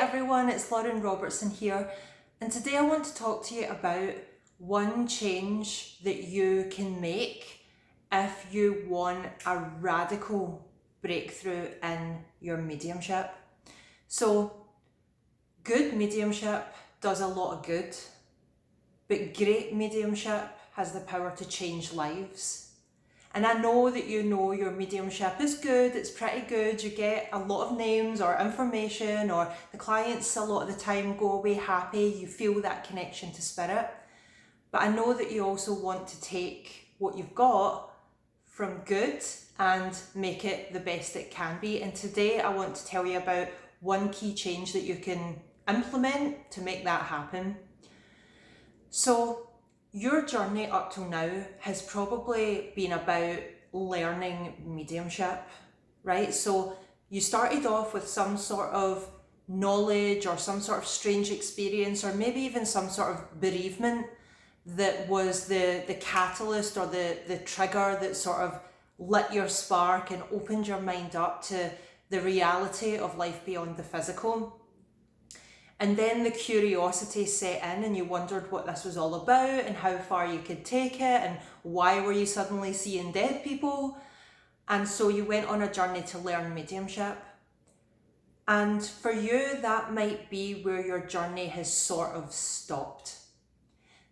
everyone, it's Lauren Robertson here, and today I want to talk to you about one change that you can make if you want a radical breakthrough in your mediumship. So, good mediumship does a lot of good, but great mediumship has the power to change lives. And I know that you know your mediumship is good, it's pretty good, you get a lot of names or information, or the clients a lot of the time go away happy, you feel that connection to spirit. But I know that you also want to take what you've got from good and make it the best it can be. And today I want to tell you about one key change that you can implement to make that happen. So, your journey up till now has probably been about learning mediumship, right? So you started off with some sort of knowledge or some sort of strange experience, or maybe even some sort of bereavement that was the catalyst or the trigger that sort of lit your spark and opened your mind up to the reality of life beyond the physical. And then the curiosity set in and you wondered what this was all about and how far you could take it and why were you suddenly seeing dead people. And so you went on a journey to learn mediumship. And for you, that might be where your journey has sort of stopped.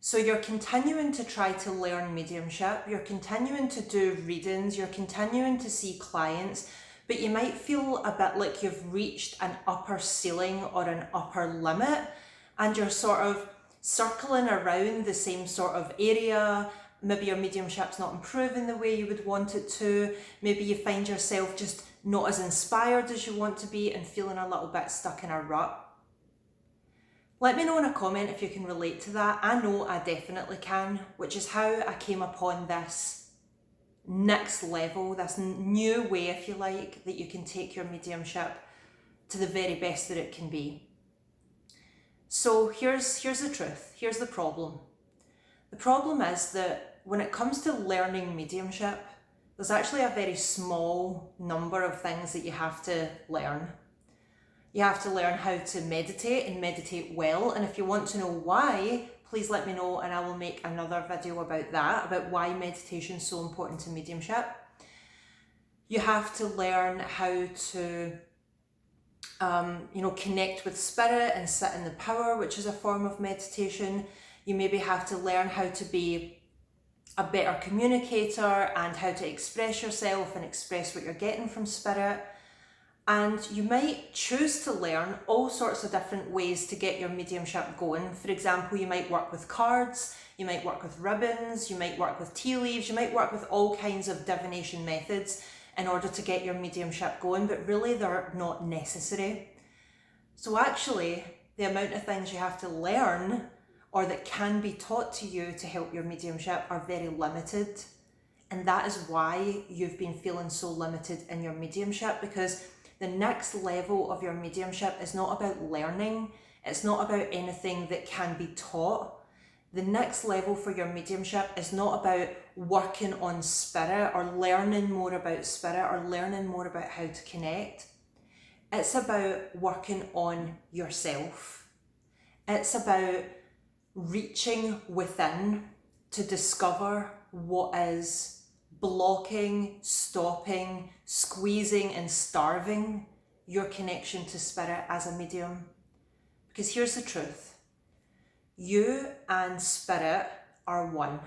So you're continuing to try to learn mediumship, you're continuing to do readings, you're continuing to see clients, but you might feel a bit like you've reached an upper ceiling or an upper limit, and you're sort of circling around the same sort of area. Maybe your mediumship's not improving the way you would want it to. Maybe you find yourself just not as inspired as you want to be and feeling a little bit stuck in a rut. Let me know in a comment if you can relate to that. I know I definitely can, which is how I came upon this next level, this new way, if you like, that you can take your mediumship to the very best that it can be. So here's the truth, here's the problem. The problem is that when it comes to learning mediumship, there's actually a very small number of things that you have to learn. You have to learn how to meditate and meditate well, and if you want to know why, please let me know and I will make another video about that, about why meditation is so important to mediumship. You have to learn how to connect with spirit and sit in the power, which is a form of meditation. You maybe have to learn how to be a better communicator and how to express yourself and express what you're getting from spirit. And you might choose to learn all sorts of different ways to get your mediumship going. For example, you might work with cards, you might work with ribbons, you might work with tea leaves, you might work with all kinds of divination methods in order to get your mediumship going, but really they're not necessary. So actually, the amount of things you have to learn or that can be taught to you to help your mediumship are very limited. And that is why you've been feeling so limited in your mediumship, because the next level of your mediumship is not about learning. It's not about anything that can be taught. The next level for your mediumship is not about working on spirit or learning more about spirit or learning more about how to connect. It's about working on yourself. It's about reaching within to discover what is blocking, stopping, squeezing and starving your connection to spirit as a medium. Because here's the truth, you and spirit are one.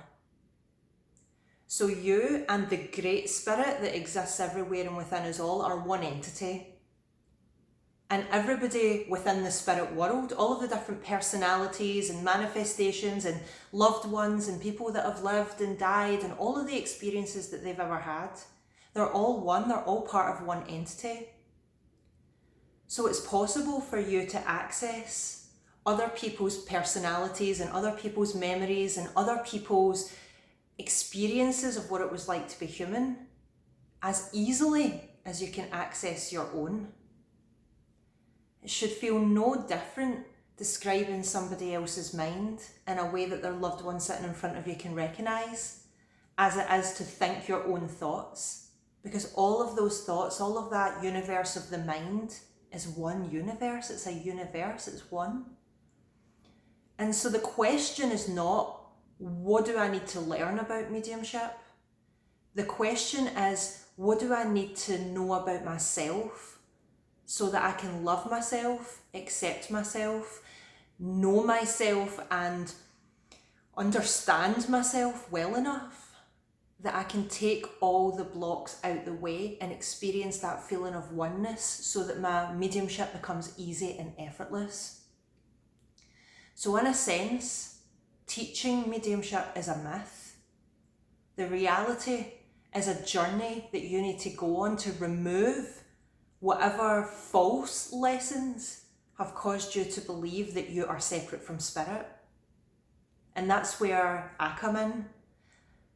So you and the great spirit that exists everywhere and within us all are one entity. And everybody within the spirit world, all of the different personalities and manifestations and loved ones and people that have lived and died and all of the experiences that they've ever had, they're all one, they're all part of one entity. So it's possible for you to access other people's personalities and other people's memories and other people's experiences of what it was like to be human as easily as you can access your own. It should feel no different describing somebody else's mind in a way that their loved one sitting in front of you can recognise, as it is to think your own thoughts. Because all of those thoughts, all of that universe of the mind is one universe. It's a universe, it's one. And so the question is not, what do I need to learn about mediumship? The question is, what do I need to know about myself so that I can love myself, accept myself, know myself, and understand myself well enough that I can take all the blocks out the way and experience that feeling of oneness so that my mediumship becomes easy and effortless. So in a sense, teaching mediumship is a myth. The reality is a journey that you need to go on to remove whatever false lessons have caused you to believe that you are separate from spirit. And that's where I come in.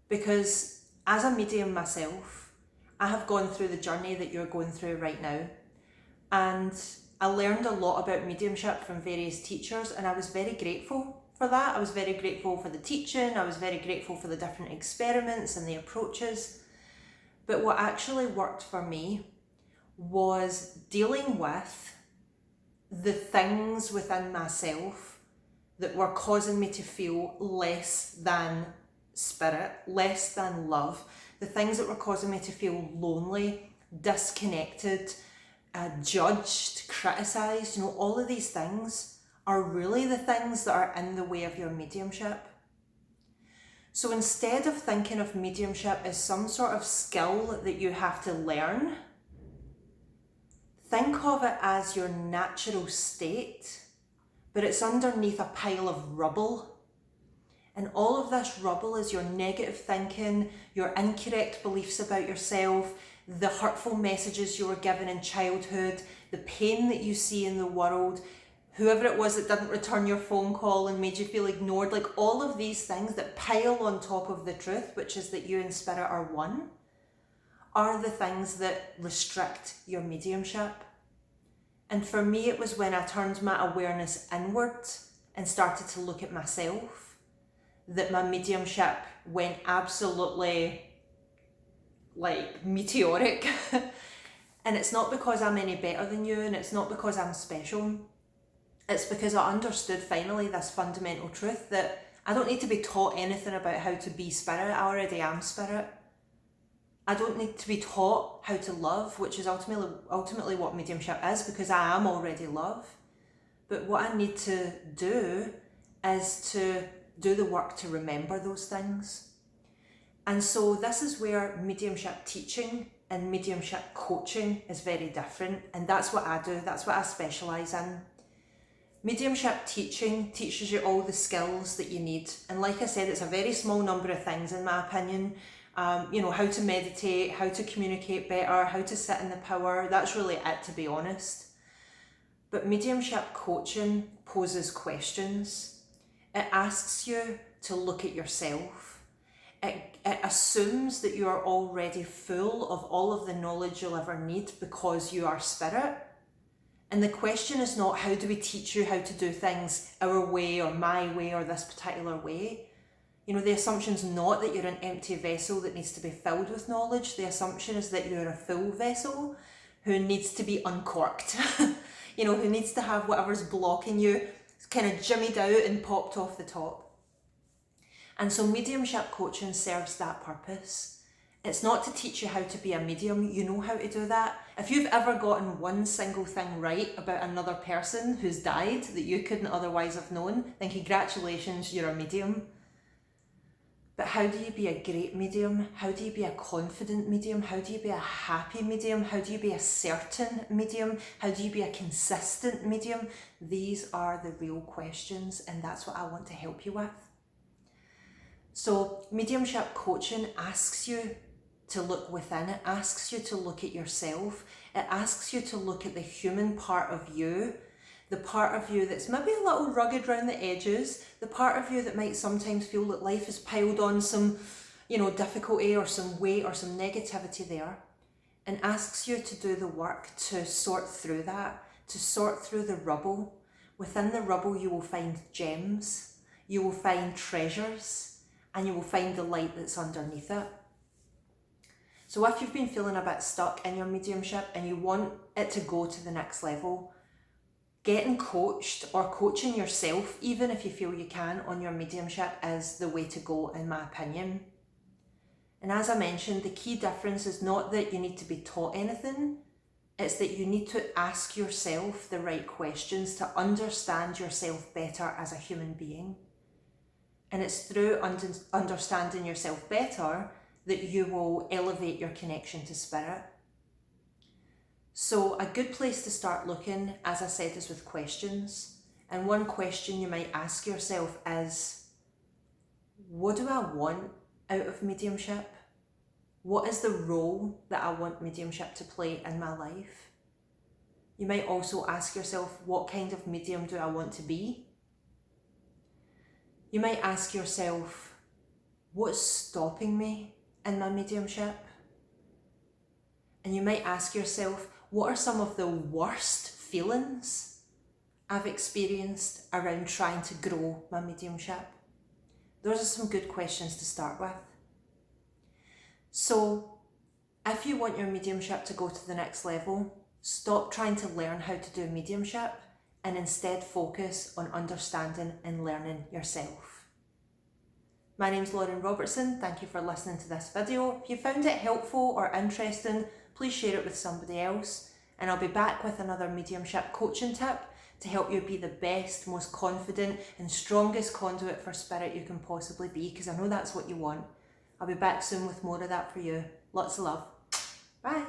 Because as a medium myself, I have gone through the journey that you're going through right now. And I learned a lot about mediumship from various teachers, and I was very grateful for that. I was very grateful for the teaching. I was very grateful for the different experiments and the approaches. But what actually worked for me was dealing with the things within myself that were causing me to feel less than spirit, less than love, the things that were causing me to feel lonely, disconnected, judged, criticised. All of these things are really the things that are in the way of your mediumship. So instead of thinking of mediumship as some sort of skill that you have to learn, think of it as your natural state, but it's underneath a pile of rubble. And all of this rubble is your negative thinking, your incorrect beliefs about yourself, the hurtful messages you were given in childhood, the pain that you see in the world, whoever it was that didn't return your phone call and made you feel ignored, like all of these things that pile on top of the truth, which is that you and spirit are one, are the things that restrict your mediumship. And for me, it was when I turned my awareness inward and started to look at myself that my mediumship went absolutely meteoric. And it's not because I'm any better than you, and it's not because I'm special. It's because I understood finally this fundamental truth that I don't need to be taught anything about how to be spirit. I already am spirit. I don't need to be taught how to love, which is ultimately what mediumship is, because I am already love. But what I need to do is to do the work to remember those things. And so this is where mediumship teaching and mediumship coaching is very different. And that's what I do. That's what I specialise in. Mediumship teaching teaches you all the skills that you need. And like I said, it's a very small number of things in my opinion. How to meditate, how to communicate better, how to sit in the power. That's really it, to be honest. But mediumship coaching poses questions. It asks you to look at yourself. It assumes that you are already full of all of the knowledge you'll ever need because you are spirit. And the question is not, how do we teach you how to do things our way or my way or this particular way? The assumption's not that you're an empty vessel that needs to be filled with knowledge. The assumption is that you're a full vessel who needs to be uncorked. Who needs to have whatever's blocking you kind of jimmied out and popped off the top. And so mediumship coaching serves that purpose. It's not to teach you how to be a medium. You know how to do that. If you've ever gotten one single thing right about another person who's died that you couldn't otherwise have known, then congratulations, you're a medium. But how do you be a great medium? How do you be a confident medium? How do you be a happy medium? How do you be a certain medium? How do you be a consistent medium? These are the real questions, and that's what I want to help you with. So mediumship coaching asks you to look within. It asks you to look at yourself. It asks you to look at the human part of you, the part of you that's maybe a little rugged around the edges, the part of you that might sometimes feel that life has piled on some, difficulty or some weight or some negativity there, and asks you to do the work to sort through that, to sort through the rubble. Within the rubble you will find gems, you will find treasures, and you will find the light that's underneath it. So if you've been feeling a bit stuck in your mediumship and you want it to go to the next level, getting coached or coaching yourself, even if you feel you can, on your mediumship is the way to go, in my opinion. And as I mentioned, the key difference is not that you need to be taught anything, it's that you need to ask yourself the right questions to understand yourself better as a human being. And it's through understanding yourself better that you will elevate your connection to spirit. So a good place to start looking, as I said, is with questions. And one question you might ask yourself is, what do I want out of mediumship? What is the role that I want mediumship to play in my life? You might also ask yourself, what kind of medium do I want to be? You might ask yourself, what's stopping me in my mediumship? And you might ask yourself, what are some of the worst feelings I've experienced around trying to grow my mediumship? Those are some good questions to start with. So, if you want your mediumship to go to the next level, stop trying to learn how to do mediumship and instead focus on understanding and learning yourself. My name's Lauren Robertson. Thank you for listening to this video. If you found it helpful or interesting, please share it with somebody else. And I'll be back with another mediumship coaching tip to help you be the best, most confident and strongest conduit for spirit you can possibly be, because I know that's what you want. I'll be back soon with more of that for you. Lots of love. Bye.